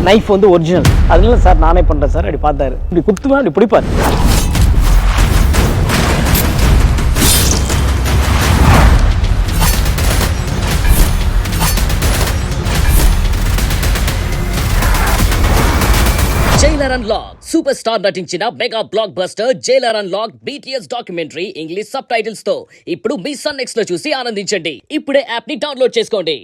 Knife வந்து original. அதனால sir நானே பண்ணுறேன் சார். அப்படி பார்த்தாரு, இப்படி குத்துவேன், அப்படி பிடிப்பார். జైలర్ అన్లాక్ సూపర్ స్టార్ నటించిన mega block buster Jailer unlock BTS documentary English sub titles తో ఇప్పుడు మీ సన్ నెక్స్ట్ లో చూసి ఆనందించండి. ఇప్పుడే యాప్ ని డౌన్లోడ్ చేసుకోండి.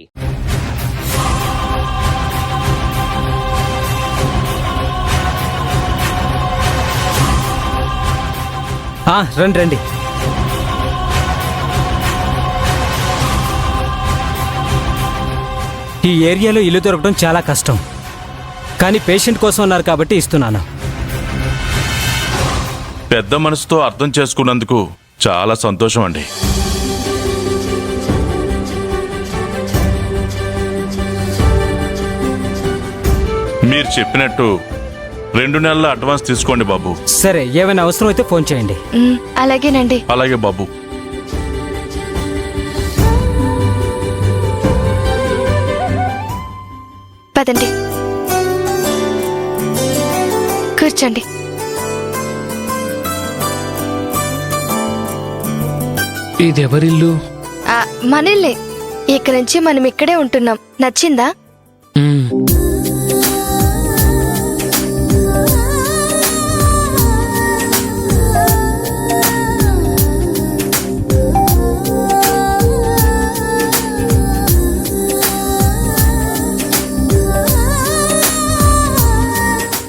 రండి రండి. ఈ ఏరియాలో ఇల్లు దొరకడం చాలా కష్టం, కానీ పేషెంట్ కోసం ఉన్నారు కాబట్టి ఇస్తున్నాను. పెద్ద మనసుతో అర్థం చేసుకున్నందుకు చాలా సంతోషం అండి. మీరు చెప్పినట్టు 2 నెలల అడ్వాన్స్ తీసుకోండి బాబు. సరే, ఏమైనా అవసరం అయితే ఫోన్ చేయండి. అలాగేనండి. అలాగే బాబు. పదండి, కూర్చోండి. ఇదెవరిల్లు? మనీళ్ళే. ఇక్కడి నుంచి మనం ఇక్కడే ఉంటున్నాం. నచ్చిందా?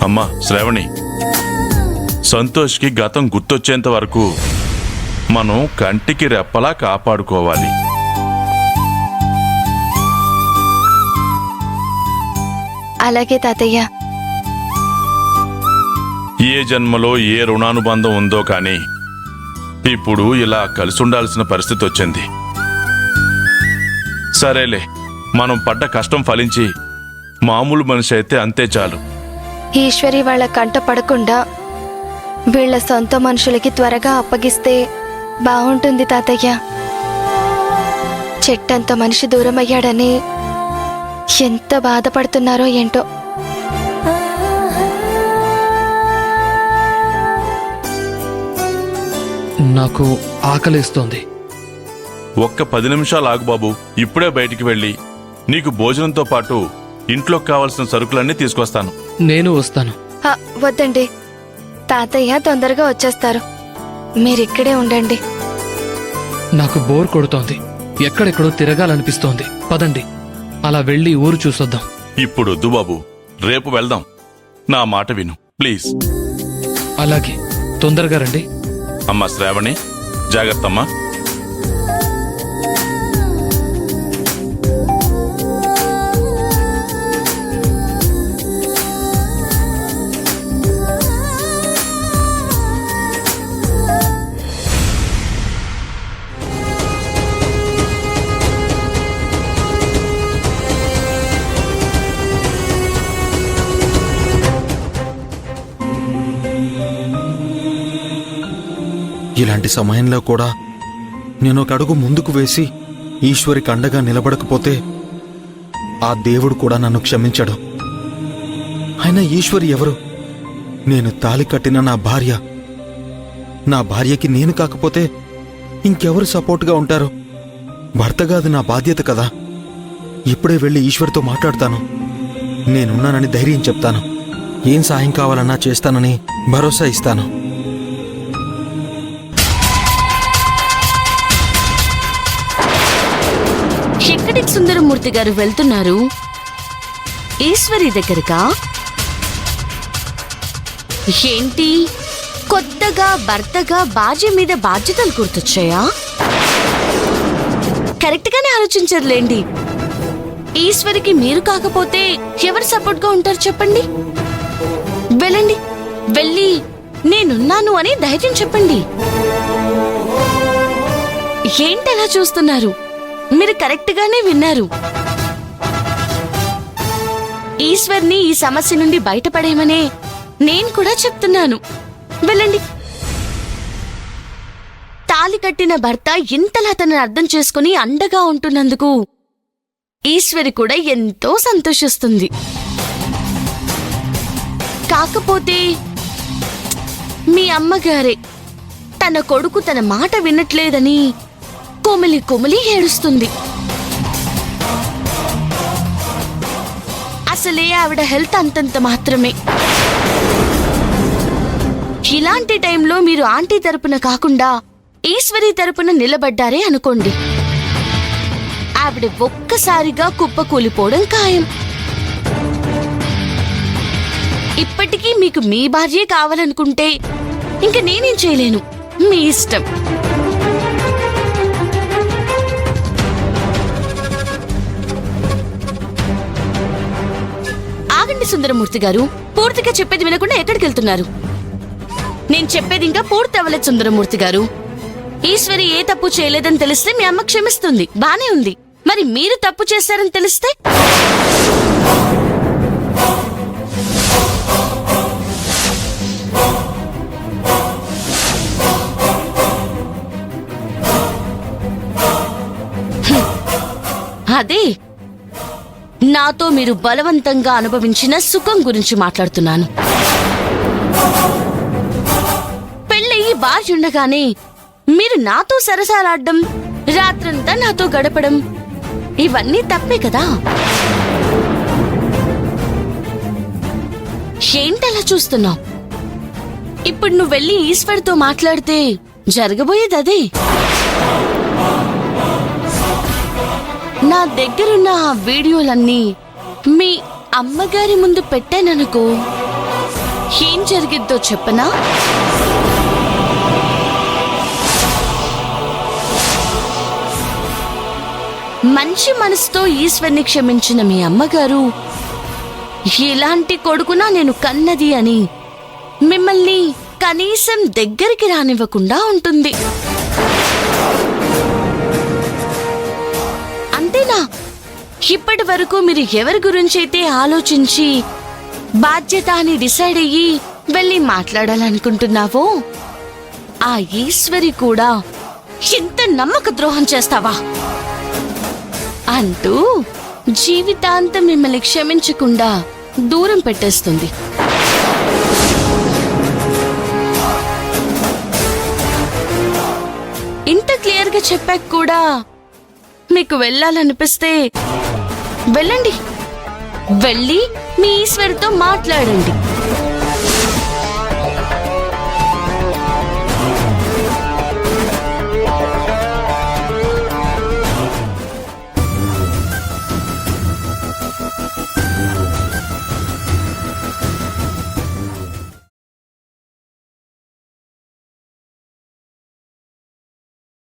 అమ్మా శ్రావణి, సంతోష్కి గతం గుర్తొచ్చేంత వరకు మనం కంటికి రెప్పలా కాపాడుకోవాలి. అలాగే తాతయ్య. ఏ జన్మలో ఏ రుణానుబంధం ఉందో కానీ ఇప్పుడు ఇలా కలిసి ఉండాల్సిన పరిస్థితి వచ్చింది. సరేలే, మనం పడ్డ కష్టం ఫలించి మామూలు మనిషి అయితే అంతే చాలు. ఈశ్వరి వాళ్ళ కంట పడకుండా వీళ్ళ సొంత మనుషులకి త్వరగా అప్పగిస్తే బాగుంటుంది తాతయ్య. చెట్టంత మనిషి దూరమయ్యాడని ఎంత బాధపడుతున్నారో ఏంటో. నాకు ఆకలిస్తోంది. ఒక్క 10 నిమిషాలు ఆగు బాబు. ఇప్పుడే బయటికి వెళ్ళి నీకు భోజనంతో పాటు ఇంట్లోకి కావాల్సిన సరుకులన్నీ తీసుకొస్తాను. నేను వస్తాను. వద్దండి, తాతయ్య తొందరగా వచ్చేస్తారు. మీరిక్కడే ఉండండి. నాకు బోర్ కొడుతోంది. ఎక్కడెక్కడో తిరగాలనిపిస్తోంది. పదండి, అలా వెళ్ళి ఊరు చూసొద్దాం. ఇప్పుడు వద్దు బాబు, రేపు వెళ్దాం. నా మాట విను ప్లీజ్. అలాగే, తొందరగా రండి. అమ్మా శ్రావణి, జాగ్రత్తమ్మా. ఇలాంటి సమయంలో కూడా నేను ఒక అడుగు ముందుకు వేసి ఈశ్వరికి అండగా నిలబడకపోతే ఆ దేవుడు కూడా నన్ను క్షమించడు. అయినా ఈశ్వరి ఎవరు? నేను తాళి కట్టిన నా భార్య. నా భార్యకి నేను కాకపోతే ఇంకెవరు సపోర్ట్గా ఉంటారు? భర్తగా అది నా బాధ్యత కదా. ఇప్పుడే వెళ్ళి ఈశ్వరితో మాట్లాడతాను. నేనున్నానని ధైర్యం చెప్తాను. ఏం సాయం కావాలన్నా చేస్తానని భరోసా ఇస్తాను. ఎక్కడికి సుందరమూర్తి గారు వెళ్తున్నారు? ఈశ్వరి దగ్గరకా? ఏంటి, కొత్తగా భర్తగా బాధ్య మీద బాధ్యతలు గుర్తొచ్చాయా? కరెక్ట్ గానే ఆలోచించరులేండి. ఈశ్వరికి మీరు కాకపోతే ఎవరు సపోర్ట్ గా ఉంటారు చెప్పండి? వెళ్ళండి, వెళ్ళి నేనున్నాను అని ధైర్యం చెప్పండి. ఏంటలా చూస్తున్నారు? మీరు కరెక్ట్ గానే విన్నారు. ఈశ్వర్ని ఈ సమస్య నుండి బయటపడేయమనే నేను కూడా చెప్తున్నాను. వెళ్ళండి. తాళి కట్టిన భర్త ఇంతలా తనని అర్థం చేసుకుని అండగా ఉంటున్నందుకు ఈశ్వరి కూడా ఎంతో సంతోషిస్తుంది. కాకపోతే మీ అమ్మగారే తన కొడుకు తన మాట వినట్లేదని కొమిలి కొమిలి ఏడుస్తుంది. అసలే ఆవిడ హెల్త్ అంతంత మాత్రమే. ఇలాంటి టైంలో మీరు ఆంటీ తరపున కాకుండా ఈశ్వరి తరపున నిలబడ్డారే అనుకోండి, ఆవిడ ఒక్కసారిగా కుప్పకూలిపోవడం ఖాయం. ఇప్పటికీ మీకు మీ భార్యే కావాలనుకుంటే ఇంక నేనేం చేయలేను, మీ ఇష్టం. ఆగండి సుందరమూర్తి గారు, పూర్తిగా చెప్పేది వినకుండా ఎక్కడికి వెళ్తున్నారు? నేను చెప్పేది ఇంకా పూర్తి అవ్వలేదు సుందరమూర్తి గారు. ఈశ్వరి ఏ తప్పు చేయలేదని తెలిస్తే మీ అమ్మ క్షమిస్తుంది, బానే ఉంది. మరి మీరు తప్పు చేశారని తెలిస్తే? అదే నాతో మీరు బలవంతంగా అనుభవించిన సుఖం గురించి మాట్లాడుతున్నాను. పెళ్ళయి భార్య ఉండగానే మీరు నాతో సరసాలాడ్డం, రాత్రంతా నాతో గడపడం ఇవన్నీ తప్పే కదా. ఏంటలా చూస్తున్నావు? ఇప్పుడు నువ్వు వెళ్ళి ఈశ్వర్తో మాట్లాడితే జరగబోయేది అదే. నా దగ్గరున్న ఆ వీడియోలన్నీ మీ అమ్మగారి ముందు పెట్టాననుకో, ఏం జరిగిద్దో చెప్పనా? మంచి మనసుతో ఈశ్వర్ని క్షమించిన మీ అమ్మగారు ఎలాంటి కొడుకునా నేను కన్నది అని మిమ్మల్ని కనీసం దగ్గరికి రానివ్వకుండా ఉంటుంది. అంతేనా? ఇప్పటి వరకు మీరు ఎవరి గురించైతే ఆలోచించి బాధ్యత అని డిసైడ్ అయ్యి వెళ్ళి మాట్లాడాలనుకుంటున్నావో, ఆ ఈశ్వరి కూడా ఇంత నమ్మక ద్రోహం చేస్తావా అంటూ జీవితాంతం మిమ్మల్ని క్షమించకుండా దూరం పెట్టేస్తుంది. ఇంత క్లియర్గా చెప్పాక కూడా మీకు వెళ్ళాలనిపిస్తే వెళ్ళండి, వెళ్ళి మీ ఈశ్వరితో మాట్లాడండి.